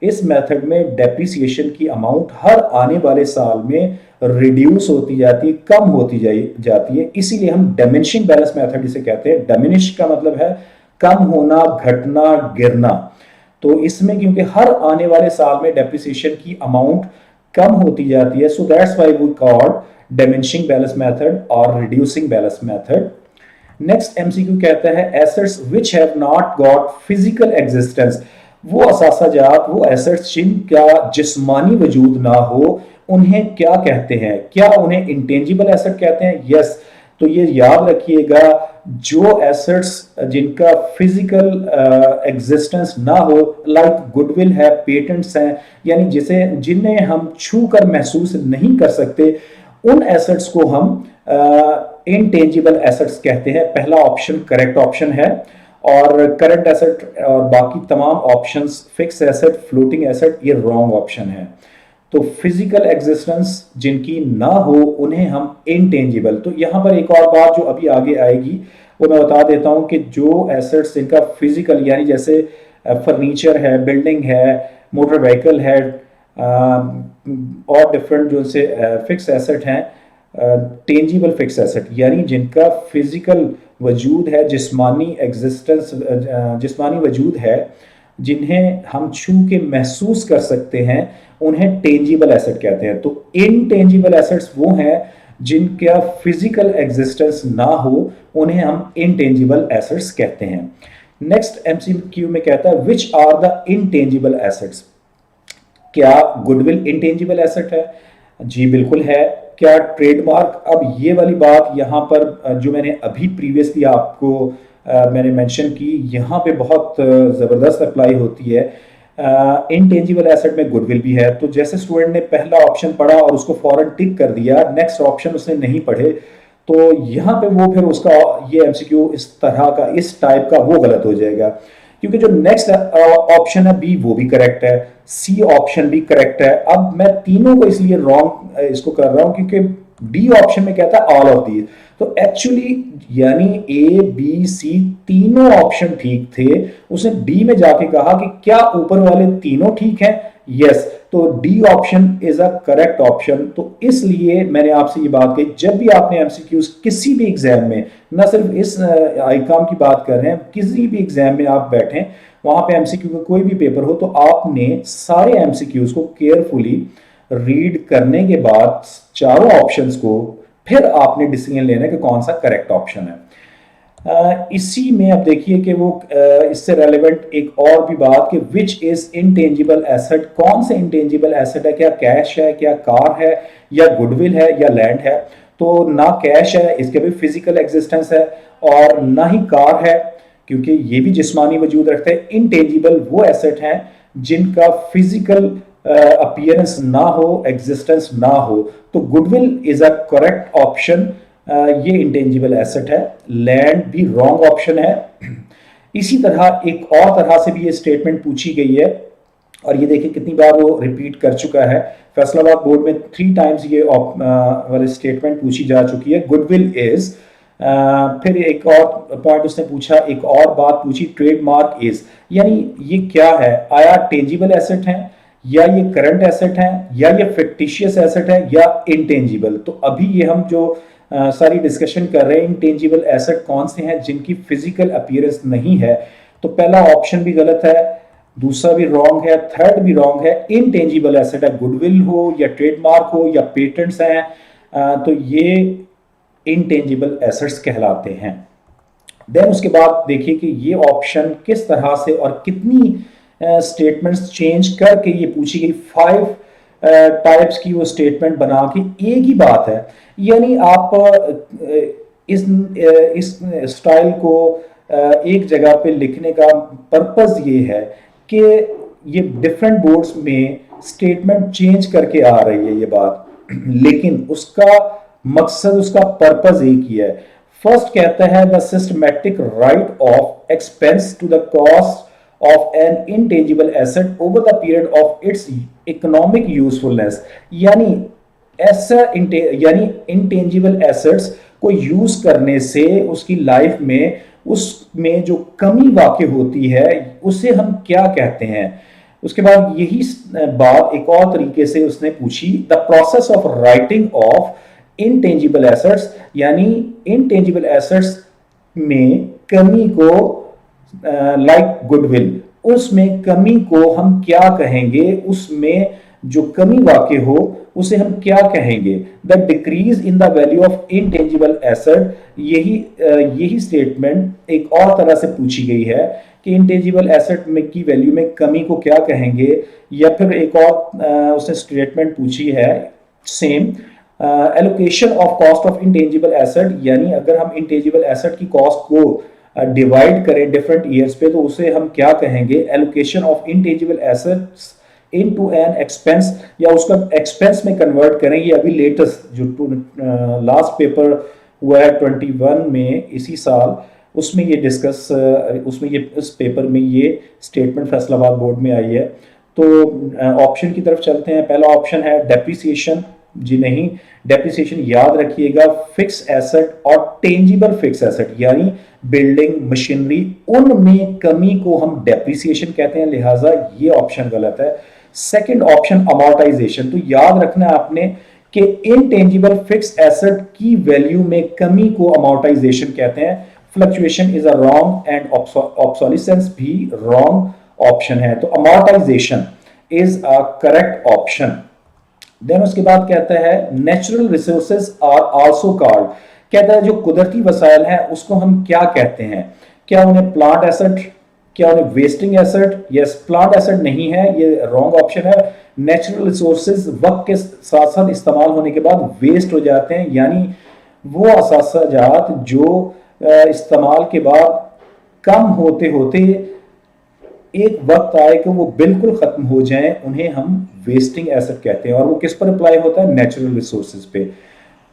इस मेथड में डेप्रिसिएशन की अमाउंट हर आने वाले साल में रिड्यूस होती जाती है, कम होती जाती है। इसीलिए हम डायमेंशनिंग बैलेंस मेथड इसे कहते हैं। डायमिनिश का मतलब है कम होना, घटना, गिरना। तो इसमें क्योंकि हर आने वाले साल में डेप्रिसिएशन की अमाउंट कम होती जाती है, so that's why we called dimensioning balance method और reducing balance method. Next MCQ कहता है assets which have not got physical existence. वो असासाजात, वो एसेट्स जिनका जिस्मानी वजूद ना हो, उन्हें क्या कहते हैं? क्या उन्हें इंटेंजिबल एसेट कहते हैं? यस। तो ये याद रखिएगा, जो एसेट्स जिनका फिजिकल एग्जिस्टेंस ना हो, लाइक गुडविल है, पेटेंट्स हैं, यानी जिन्हें हम छू कर महसूस नहीं कर सकते, उन एसेट्स को हम इनटेंजिबल एसेट्स कहते हैं। पहला ऑप्शन करेक्ट ऑप्शन है। और करंट एसेट और बाकी तमाम options, fix asset, floating asset, ये रॉन्ग ऑप्शन है। तो फिजिकल एग्जिस्टेंस जिनकी ना हो उन्हें हम इनटेंजिबल। तो यहां पर एक और बात जो अभी आगे आएगी वो मैं बता देता हूं कि जो एसेट्स जिनका फिजिकल, यानी जैसे फर्नीचर है, बिल्डिंग है, मोटर व्हीकल है, और डिफरेंट जो से फिक्स एसेट हैं, टेंजिबल फिक्स एसेट, यानी जिनका फिजिकल वजूद है, जिस्मानी एग्जिस्टेंस, जिस्मानी वजूद है, जिन्हें हम छू के महसूस कर सकते हैं, उन्हें टेंजिबल एसेट कहते हैं। तो इनटेंजिबल एसेट्स वो हैं जिनका फिजिकल एग्जिस्टेंस ना हो, उन्हें हम इनटेंजिबल एसेट्स कहते हैं। नेक्स्ट एमसीक्यू में कहता है which are the intangible assets. क्या गुडविल इनटेंजिबल एसेट है? जी बिल्कुल है। क्या ट्रेडमार्क? अब ये वाली बात यहाँ पर जो मैंने अभी प्रीवियसली आपको मैंने मेंशन की, यहाँ पे बहुत ज़बरदस्त अप्लाई होती है। इनटेंजिबल एसेट में गुडविल भी है। तो जैसे स्टूडेंट ने पहला ऑप्शन पढ़ा और उसको फौरन टिक कर दिया, नेक्स्ट ऑप्शन उसने नहीं पढ़े, तो यहाँ पे वो फिर उसका ये एमसीक्यू इस तरह का, इस टाइप का वो गलत हो जाएगा। क्योंकि जो नेक्स्ट ऑप्शन है बी, वो भी करेक्ट है, सी ऑप्शन भी करेक्ट है। अब मैं तीनों को इसलिए रॉन्ग इसको कर रहा हूं क्योंकि डी ऑप्शन में कहता है ऑल ऑफ दीज। तो एक्चुअली यानी ए बी सी तीनों ऑप्शन ठीक थे, उसने डी में जाके कहा कि क्या ऊपर वाले तीनों ठीक हैं? यस। तो D option is a correct option. तो इसलिए मैंने आपसे ये बात कही, जब भी आपने एमसीक्यूज किसी भी एग्जाम में, ना सिर्फ इस आईकॉम की बात कर रहे हैं, किसी भी एग्जाम में आप बैठें, वहां पे एमसीक्यू का कोई भी पेपर हो, तो आपने सारे एमसीक्यूज को केयरफुली रीड करने के बाद चारों ऑप्शंस को फिर आपने डिसीजन लेना है कि कौन सा करेक्ट ऑप्शन है। इसी में अब देखिए कि वो इससे रेलेवेंट एक और भी बात कि विच इज इनटेंजिबल एसेट। कौन से इनटेंजिबल एसेट है? क्या कैश है, क्या कार है, या गुडविल है, या लैंड है? तो ना कैश है, इसके भी फिजिकल एग्जिस्टेंस है, और ना ही कार है, क्योंकि ये भी जिस्मानी वजूद रखते हैं। इनटेंजिबल वो एसेट हैं जिनका फिजिकल अपीयरेंस ना हो, एग्जिस्टेंस ना हो। तो goodwill is a correct option. ये इंटेंजिबल एसेट है। लैंड भी रॉन्ग ऑप्शन है। इसी तरह एक और तरह से भी ये स्टेटमेंट पूछी गई है और ये देखिए कितनी बार वो रिपीट कर चुका है। फैसलाबाद बोर्ड में 3 टाइम्स ये वाली स्टेटमेंट पूछी जा चुकी है, गुडविल इज। फिर एक और पॉइंट उसने पूछा, एक और बात पूछी, ट्रेडमार्क इज, यानी ये क्या है? आया टेंजिबल एसेट है, या ये करंट एसेट है, या ये फिक्टिशियस एसेट है, या इंटेंजिबल? तो अभी ये हम जो सारी डिस्कशन कर रहे हैं, इंटेंजिबल एसेट कौन से हैं जिनकी फिजिकल अपीयरेंस नहीं है। तो पहला ऑप्शन भी गलत है, दूसरा भी रॉन्ग है, थर्ड भी रॉन्ग है। इनटेंजिबल एसेट है, गुडविल हो या ट्रेडमार्क हो या पेटेंट्स हैं, तो ये इनटेंजिबल एसेट्स कहलाते हैं। देन उसके बाद देखिए कि ये ऑप्शन किस तरह से और कितनी स्टेटमेंट्स चेंज करके ये पूछी गई। 5 टाइप्स की वो स्टेटमेंट बना के एक ही बात है, यानी आप इस स्टाइल को एक जगह पे लिखने का पर्पस ये है कि ये डिफरेंट बोर्ड्स में स्टेटमेंट चेंज करके आ रही है ये बात, लेकिन उसका मकसद, उसका पर्पस एक ही है। फर्स्ट कहता है the systematic write off expense to the cost of an intangible asset over the period of its economic usefulness, यानी इंटेंजिबल एसेट्स को यूज करने से उसकी लाइफ में उसमें जो कमी वाक़ई होती है उसे हम क्या कहते हैं। उसके बाद यही बात एक और तरीके से उसने पूछी, the process of writing of intangible assets, यानी इनटेंजिबल एसेट्स में कमी को लाइक गुडविल, उसमें कमी को हम क्या कहेंगे, उसमें जो कमी वाक़ई हो उसे हम क्या कहेंगे। The decrease in the value of intangible asset, यही स्टेटमेंट एक और तरह से पूछी गई है कि इंटेंजिबल एसेट में की वैल्यू में कमी को क्या कहेंगे। या फिर एक और उसने स्टेटमेंट पूछी है same, allocation of cost of intangible asset, यानी अगर हम इंटेंजिबल एसेट की कॉस्ट को डिवाइड करें डिफरेंट ईयर्स पे तो उसे हम क्या कहेंगे, allocation of intangible assets into an expense, या उसका एक्सपेंस में कन्वर्ट करें। ये अभी लेटेस्ट जो लास्ट पेपर हुआ है 21 में इसी साल, उसमें ये डिस्कस, उसमें ये इस पेपर में ये स्टेटमेंट फैसलाबाद बोर्ड में आई है। तो ऑप्शन की तरफ चलते हैं। पहला ऑप्शन है डेप्रिसिएशन, जी नहीं, डेप्रिसिएशन याद रखिएगा फिक्स एसेट और टेंजिबल फिक्स एसेट, यानी बिल्डिंग, मशीनरी, उनमें कमी को हम डेप्रिसिएशन कहते हैं, लिहाजा ये ऑप्शन गलत है। सेकंड ऑप्शन अमॉर्टाइजेशन, तो याद रखना आपने कि इनटेंजिबल फिक्स एसेट की वैल्यू में कमी को अमॉर्टाइजेशन कहते हैं। Fluctuation is a wrong and obsolescence भी रॉन्ग ऑप्शन है, तो amortization is a correct option. Then उसके बाद कहता है natural resources are also called, कहता है जो कुदरती वसाइल हैं उसको हम क्या कहते हैं, क्या उन्हें प्लांट एसेट, क्या उन्हें wasting asset? Yes, plant asset नहीं है, ये रॉन्ग ऑप्शन है। नेचुरल रिसोर्सेज वक्त के साथ साथ इस्तेमाल होने के बाद वेस्ट हो जाते हैं, यानी वो असासाजात जो इस्तेमाल के बाद कम होते होते एक वक्त आए कि वो बिल्कुल खत्म हो जाएं, उन्हें हम वेस्टिंग एसेट कहते हैं। और वो किस पर अप्लाई होता है? नेचुरल रिसोर्सेज पे।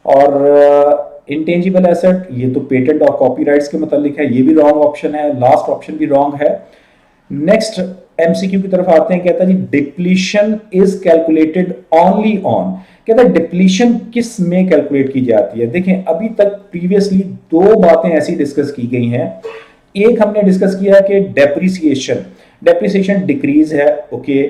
और इंटेंजिबल एसेट, ये तो पेटेंट और कॉपीराइट्स के मतलब है, ये भी रॉन्ग ऑप्शन है। लास्ट ऑप्शन भी रॉन्ग है। नेक्स्ट एमसीक्यू की तरफ आते हैं। कहता है जी depletion is calculated only on, कहता है डिप्लीशन किस में कैलकुलेट की जाती है। देखें अभी तक प्रीवियसली 2 बातें ऐसी डिस्कस की गई हैं। एक हमने डिस्कस किया कि डेप्रिसिएशन, डेप्रिसिएशन डिक्रीज है, okay.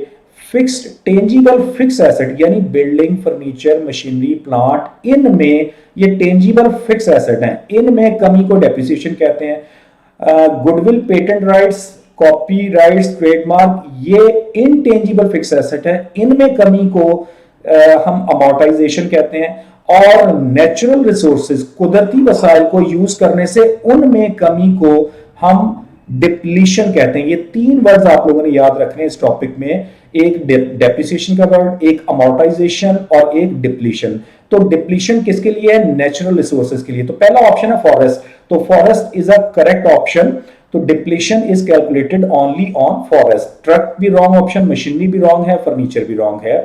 Fixed tangible fixed asset यानी बिल्डिंग, फर्नीचर, मशीनरी, प्लांट, इनमें ये टेंजिबल फिक्स एसेट हैं, इनमें कमी को डेप्रिसिएशन कहते हैं। Goodwill, patent rights, copyrights, trademark, ये इनटेंजिबल फिक्स एसेट है, इनमें कमी को हम अमॉर्टाइजेशन कहते हैं। और नेचुरल रिसोर्सेज, कुदरती वसाइल को यूज करने से उनमें कमी को हम डिप्लीशन कहते हैं। ये 3 वर्ड्स आप लोगों ने याद रखने इस टॉपिक में, एक डेप्रिसिएशन का वर्ड, एक अमॉर्टाइजेशन और एक डिप्लीशन। तो डिप्लीशन किसके लिए है? नेचुरल रिसोर्सेज के लिए। तो पहला ऑप्शन है फॉरेस्ट, तो forest is a correct option. तो depletion is calculated only on forest. Truck भी रॉन्ग ऑप्शन, मशीनरी भी रॉन्ग है, फर्नीचर भी रॉन्ग है।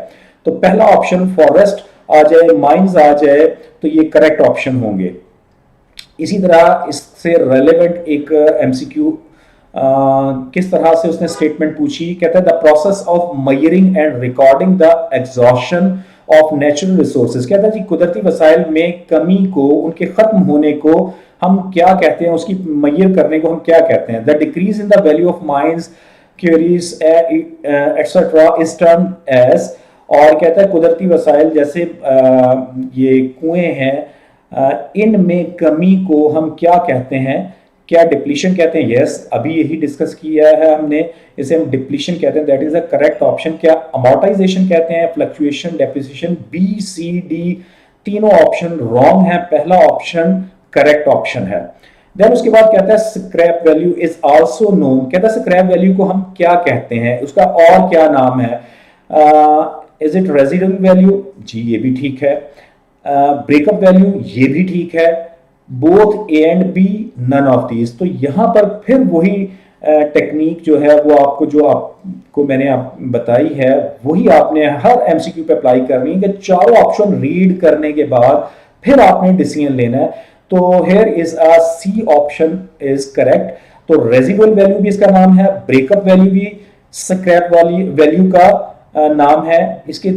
तो पहला ऑप्शन फॉरेस्ट आ जाए, माइंस आ जाए, तो ये करेक्ट ऑप्शन होंगे। इसी तरह इससे रेलेवेंट एक एमसीक्यू किस तरह से उसने स्टेटमेंट पूछी, कहता है the process of मयरिंग and recording the exhaustion of natural resources. कहता है जी कुदरती वसाइल में कमी को, उनके खत्म होने को हम क्या कहते हैं, उसकी मयर करने को हम क्या कहते हैं। The decrease in the value of mines quarries etcetera is term as. और कहता है कुदरती वसाइल जैसे ये कुएं हैं, इनमें कमी को हम क्या कहते हैं, क्या डिप्लीशन कहते हैं। यस, अभी यही डिस्कस किया है हमने, इसे हम डिप्लीशन कहते हैं, that is the correct option. क्या अमोर्टाइजेशन कहते हैं, fluctuation, depreciation. B C D तीनों ऑप्शन रॉन्ग है, पहला ऑप्शन करेक्ट ऑप्शन है। देन उसके बाद कहता है scrap value is also known. कहता है स्क्रैप वैल्यू को हम क्या कहते हैं, उसका और क्या नाम है। इज इट रेजिडुअल वैल्यू, जी ये भी ठीक है। ब्रेकअप वैल्यू, ये भी ठीक है। Both A and B, none of these. तो यहां पर फिर वही टेक्निक जो है वो आपको, जो आपको मैंने बताई है, वही आपने हर एमसीक्यू पे अप्लाई करनी है कि चारों ऑप्शन रीड करने के बाद फिर आपने डिसीजन लेना है। तो here is a C option is correct. तो रेजिडुअल वैल्यू भी इसका नाम है, ब्रेकअप वैल्यू भी स्क्रैप वाली वैल्यू का नाम है। इसके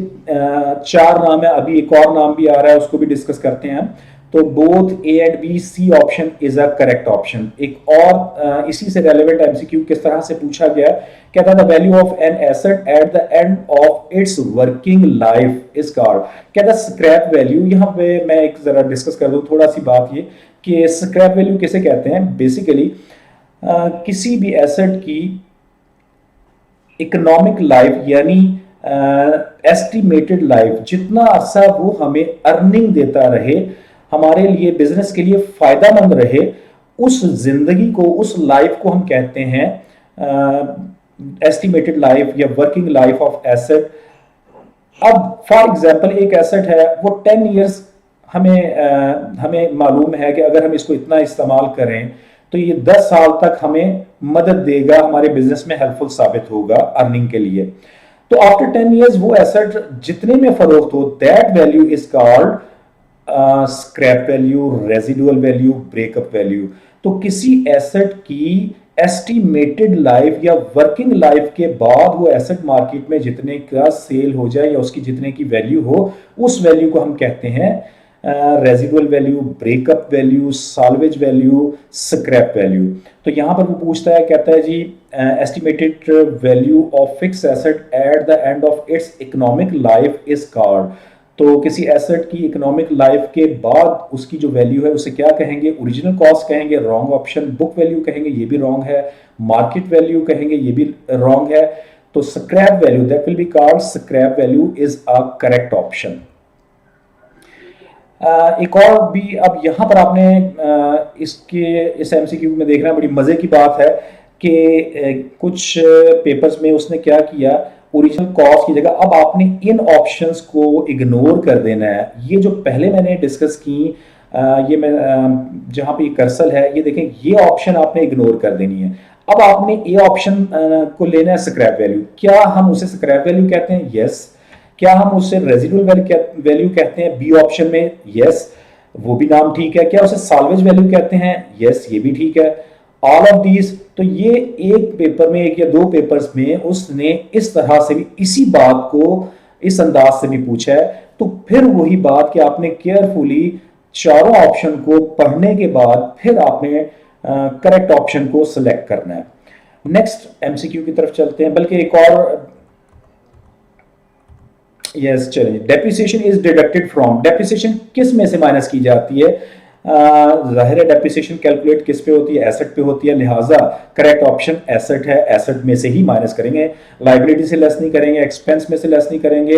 चार नाम है, अभी एक और नाम भी आ रहा है, उसको भी डिस्कस करते हैं। तो both A and B, C option is a correct option. एक और इसी से रेलेवेंट एमसीक्यू किस तरह से पूछा गया, कहता the value of an asset at the end of it's working life is called. कहता स्क्रैप वैल्यू। यहाँ पे मैं एक जरा डिस्कस कर दूं थोड़ा सी बात ये कि स्क्रैप वैल्यू किसे कहते हैं। बेसिकली किसी भी एसेट की इकोनॉमिक लाइफ यानी एस्टिमेटेड लाइफ, जितना अरसा वो हमें अर्निंग देता रहे, हमारे लिए बिजनेस के लिए फायदामंद रहे, उस जिंदगी को, उस लाइफ को हम कहते हैं एस्टिमेटेड लाइफ या वर्किंग लाइफ ऑफ एसेट। अब फॉर एग्जांपल एक एसेट है, वो 10 इयर्स हमें मालूम है कि अगर हम इसको इतना इस्तेमाल करें तो ये 10 साल तक हमें मदद देगा, हमारे बिजनेस में हेल्पफुल साबित होगा अर्निंग के लिए। तो आफ्टर 10 इयर्स वो एसेट जितने में फरोख्त हो, that value is called scrap value, residual value, breakup value. तो किसी एसेट की एस्टिमेटेड लाइफ या वर्किंग लाइफ के बाद वो एसेट मार्केट में जितने का सेल हो जाए या उसकी जितने की वैल्यू हो, उस वैल्यू को हम कहते हैं residual value, breakup value, salvage value, scrap value. तो यहां पर वो पूछता है, कहता है जी estimated value of fix asset at the end of its economic life is called. तो किसी एसेट की इकोनॉमिक लाइफ के बाद उसकी जो वैल्यू है उसे क्या कहेंगे, ओरिजिनल कॉस्ट कहेंगे, रॉन्ग ऑप्शन। बुक वैल्यू कहेंगे, ये भी रॉन्ग है। मार्केट वैल्यू कहेंगे, ये भी रॉन्ग है। तो scrap value, that will be called scrap value is a correct option. एक और भी, अब यहाँ पर आपने इस एमसीक्यू में देखना बड़ी मजे की बात है कि कुछ पेपर्स में उसने क्या किया, ओरिजिनल कॉस्ट की जगह अब आपने इन ऑप्शंस को इग्नोर कर देना है। ये जो पहले मैंने डिस्कस की, ये मैं जहाँ पे कर्सर है, ये देखें, ये ऑप्शन आपने इग्नोर कर देनी है। अब आपने ए ऑप्शन को लेना है स्क्रैप वैल्यू। क्या हम उसे स्क्रैप वैल्यू कहते हैं? यस। क्या हम उसे रेजिडुअल वैल्यू कहते हैं? बी ऑप्शन में यस, वो भी नाम ठीक है। क्या उसे साल्वेज वैल्यू कहते हैं? यस, ये भी ठीक है। All of these. तो ये एक पेपर में, एक या दो पेपर्स में उसने इस तरह से भी इसी बात को इस अंदाज से भी पूछा है। तो फिर वही बात कि आपने केयरफुली चारों ऑप्शन को पढ़ने के बाद फिर आपने करेक्ट ऑप्शन को सिलेक्ट करना है। नेक्स्ट एमसीक्यू की तरफ चलते हैं, बल्कि एक और, यस चलिए। Depreciation is deducted from. Depreciation किस में से माइनस की जाती है? जाहिर है डेप्रिसिएशन कैलकुलेट किस पे होती है? एसेट पे होती है, लिहाजा करेक्ट ऑप्शन एसेट है। एसेट में से ही माइनस करेंगे, लाइबिलिटी से लेस नहीं करेंगे, एक्सपेंस में से लेस नहीं करेंगे।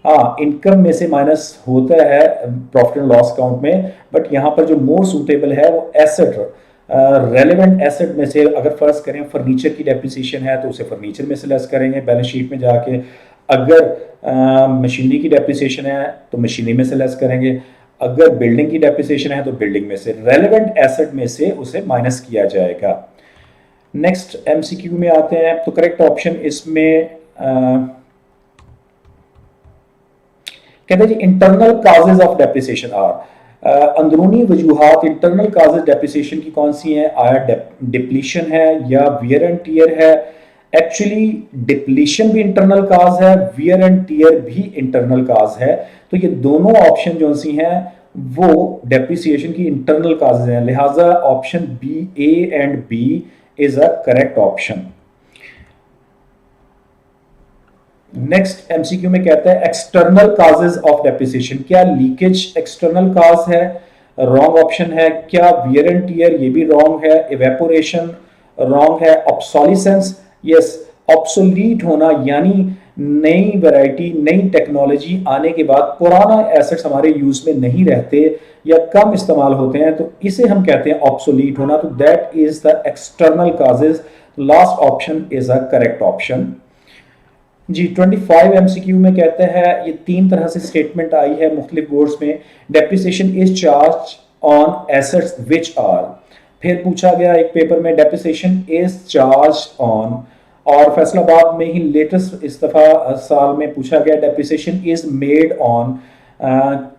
हाँ, इनकम में से माइनस होता है प्रॉफिट एंड लॉस अकाउंट में, बट यहाँ पर जो मोर सूटेबल है वो एसेट, रेलेवेंट एसेट में से। अगर फर्ज करें फर्नीचर की डेप्रिसिएशन है तो उसे फर्नीचर में से लेस करेंगे बैलेंस शीट में जाके। अगर मशीनरी की डेप्रिसिएशन है तो मशीनरी में से लेस करेंगे। अगर बिल्डिंग की डेप्रिसिएशन है तो बिल्डिंग में से, रेलेवेंट एसेट में से उसे माइनस किया जाएगा। नेक्स्ट एमसीक्यू में आते हैं, तो करेक्ट ऑप्शन इसमें कहते हैं जी internal causes of depreciation are, अंदरूनी वजूहात इंटरनल काजेज डेप्रिसिएशन की कौन सी हैं? आया डिप्लीशन है या वियर एंड टीयर है? एक्चुअली डिप्लीशन भी इंटरनल काज है, वियर एंड टीयर भी इंटरनल काज है। तो ये दोनों ऑप्शन जो सी हैं वो डेप्रिसिएशन की इंटरनल काजेज हैं, लिहाजा option B, A and B is a correct option. Next MCQ में कहता है एक्सटर्नल काजेज ऑफ डेप्रिसिएशन, क्या लीकेज एक्सटर्नल काज है? रॉन्ग ऑप्शन है। क्या वियर एंड टियर? ये भी रॉन्ग है। इवेपोरेशन रॉन्ग है। ऑब्सोलिसेंस, यस, ऑब्सोलीट होना यानी नई वैरायटी नई टेक्नोलॉजी आने के बाद पुराना एसेट्स हमारे यूज में नहीं रहते या कम इस्तेमाल होते हैं, तो इसे हम कहते हैं ऑब्सोलीट होना। तो that is the external causes. Last option is a correct option जी। 25 एमसीक्यू में कहते हैं, ये तीन तरह से स्टेटमेंट आई है मुख्तलिफ बोर्ड्स में, depreciation is charge on assets which are. फिर पूछा गया एक पेपर में डेप्रिसिएशन इज चार्ज ऑन, और फैसलाबाद में ही लेटेस्ट इस दफा साल में पूछा गया डेप्रिसिएशन इज मेड ऑन।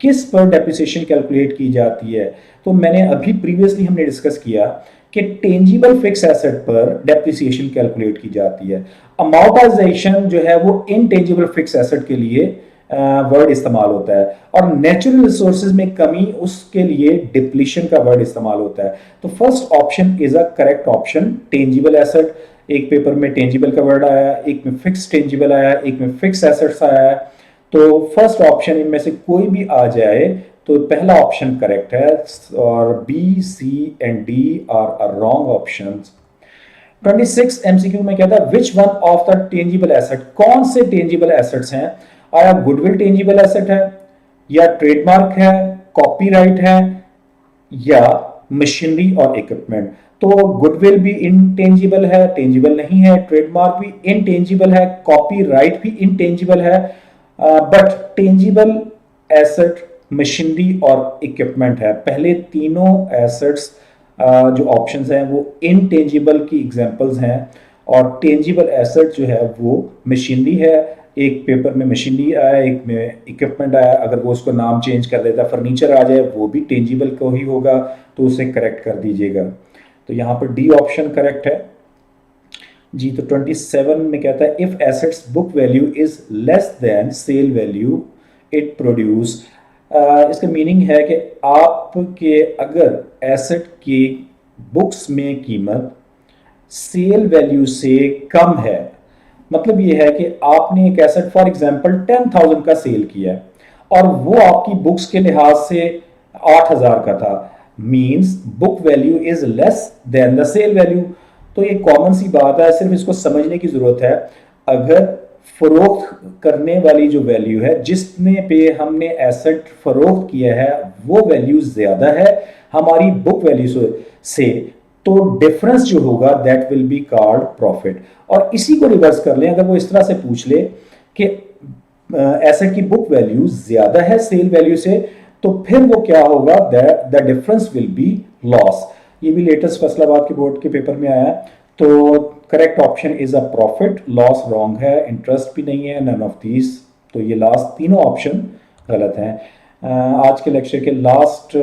किस पर डेप्रिसिएशन कैलकुलेट की जाती है? तो मैंने अभी प्रीवियसली हमने डिस्कस किया कि टेंजिबल फिक्स एसेट पर डेप्रिसिएशन कैलकुलेट की जाती है। अमाउंटाइजेशन जो है वो इनटेंजिबल फिक्स एसेट के लिए वर्ड इस्तेमाल होता है, और नेचुरल रिसोर्सेज में कमी उसके लिए डिप्लीशन का वर्ड इस्तेमाल होता है। तो first option is a correct option, tangible asset. एक पेपर में टेंजिबल का वर्ड आया, एक में फिक्स टेंजिबल आया, एक में फिक्स एसेट्स आया। तो फर्स्ट ऑप्शन इनमें से कोई भी आ जाए तो पहला ऑप्शन करेक्ट है, और B, C and D are wrong options. 26 MCQ में कहता है which one of the tangible asset, कौन से टेंजिबल एसेट्स हैं? आया गुडविल टेंजिबल एसेट है, या ट्रेडमार्क है, कॉपीराइट है, या मशीनरी और इक्विपमेंट? तो गुडविल भी इनटेंजिबल है, टेंजिबल नहीं है। ट्रेडमार्क भी इनटेंजिबल है, कॉपीराइट भी इनटेंजिबल है, बट टेंजिबल एसेट मशीनरी और इक्विपमेंट है। पहले तीनों एसेट्स जो ऑप्शंस हैं वो इनटेंजिबल की एग्जांपल्स हैं, और टेंजिबल एसेट जो है वो मशीनरी है। एक पेपर में मशीनरी आया, एक में इक्विपमेंट आया। अगर वो उसको नाम चेंज कर देता, फर्नीचर आ जाए, वो भी टेंजिबल को ही होगा, तो उसे करेक्ट कर दीजिएगा। तो यहाँ पर डी ऑप्शन करेक्ट है जी। तो 27 में कहता है if assets book value is less than sale value it produce. इसका मीनिंग है कि आपके अगर एसेट की बुक्स में कीमत सेल वैल्यू से कम है, मतलब ये है कि आपने एक एसेट फॉर एग्जांपल 10,000 का सेल किया है और वो आपकी बुक्स के लिहाज से 8,000 का था, means book value is less than the sale value. तो ये कॉमन सी बात है, सिर्फ इसको समझने की जरूरत है। अगर फरोख्त करने वाली जो वैल्यू है, जिसने पे हमने एसेट फरोख्त किया है, वो वैल्यू ज्यादा है हमारी बुक वैल्यू से, तो डिफरेंस जो होगा that will be called profit. और इसी को रिवर्स कर लें, अगर वो इस तरह से पूछ ले कि एसेट की बुक वैल्यू ज्यादा है सेल वैल्यू से, तो फिर वो क्या होगा, the difference will be loss. ये भी लेटेस्ट फैसलाबाद के बोर्ड के पेपर में आया। तो correct option is a profit, loss wrong है, इंटरेस्ट भी नहीं है, नन ऑफ दीज। तो ये लास्ट तीनों ऑप्शन गलत हैं। आज के लेक्चर के लास्ट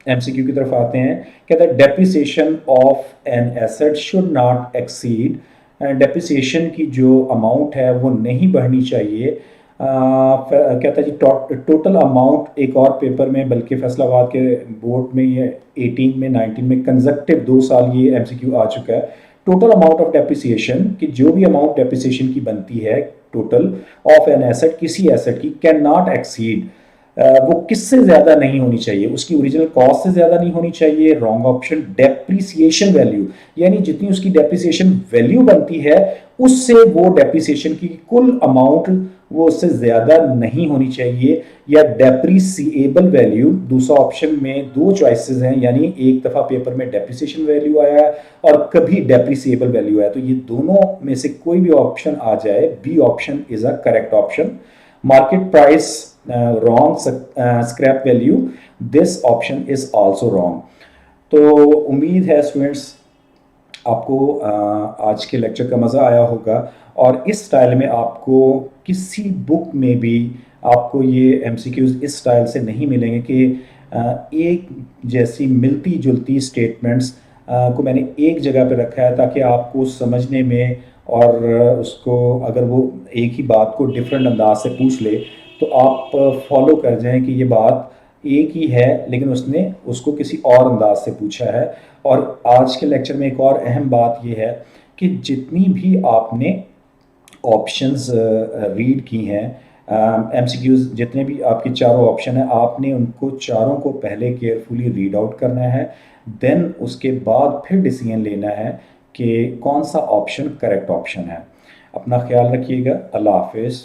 एमसीक्यू की तरफ आते हैं। कहता है depreciation of an asset should not exceed, depreciation की जो अमाउंट है वो नहीं बढ़नी चाहिए। कहता है जी टोटल अमाउंट, एक और पेपर में बल्कि फैसलाबाद के बोर्ड में ये 18 में 19 में कंजक्टिव 2 साल ये एमसीक्यू आ चुका है। टोटल अमाउंट ऑफ डेप्रिसिएशन कि जो भी अमाउंट डेप्रिसिएशन की बनती है टोटल ऑफ एन एसेट, किसी एसेट की, कैन नॉट एक्सीड, वो किससे ज्यादा नहीं होनी चाहिए, उसकी ओरिजिनल कॉस्ट से ज्यादा नहीं होनी चाहिए। रॉन्ग ऑप्शन डेप्रिसिएशन वैल्यू, यानी जितनी उसकी डेप्रिसिएशन वैल्यू बनती है उससे वो डेप्रिसिएशन की कुल अमाउंट वो उससे ज्यादा नहीं होनी चाहिए। या डेप्रिसिएबल वैल्यू, दूसरा ऑप्शन में 2 चॉइसेस हैं, यानी एक दफा पेपर में डेप्रिसिएशन वैल्यू आया और कभी डेप्रिसिएबल वैल्यू आया, तो ये दोनों में से कोई भी ऑप्शन आ जाए, B option is a correct option. Market price wrong, scrap value, this option is also wrong। तो उम्मीद है स्टूडेंट्स आपको आज के लेक्चर का मज़ा आया होगा और इस स्टाइल में आपको किसी बुक में भी आपको ये एमसीक्यूज़ इस स्टाइल से नहीं मिलेंगे कि एक जैसी मिलती-जुलती स्टेटमेंट्स को मैंने एक जगह पे रखा है ताकि आपको समझने में और उसको अगर वो एक ही बात को डिफरेंट अंदाज से पूछ ले तो आप फॉलो कर जाएं कि ये बात एक ही है लेकिन उसने उसको किसी और अंदाज से पूछा है। और आज के लेक्चर में एक और अहम बात ये है कि जितनी भी आपने ऑप्शंस रीड की हैं, एमसीक्यूज़ जितने भी आपके चारों ऑप्शन हैं आपने उनको चारों को पहले केयरफुली रीड आउट करना है, देन उसके बाद फिर डिसीजन लेना है कि कौन सा ऑप्शन करेक्ट ऑप्शन है। अपना ख्याल रखिएगा। अल्लाह हाफिज़।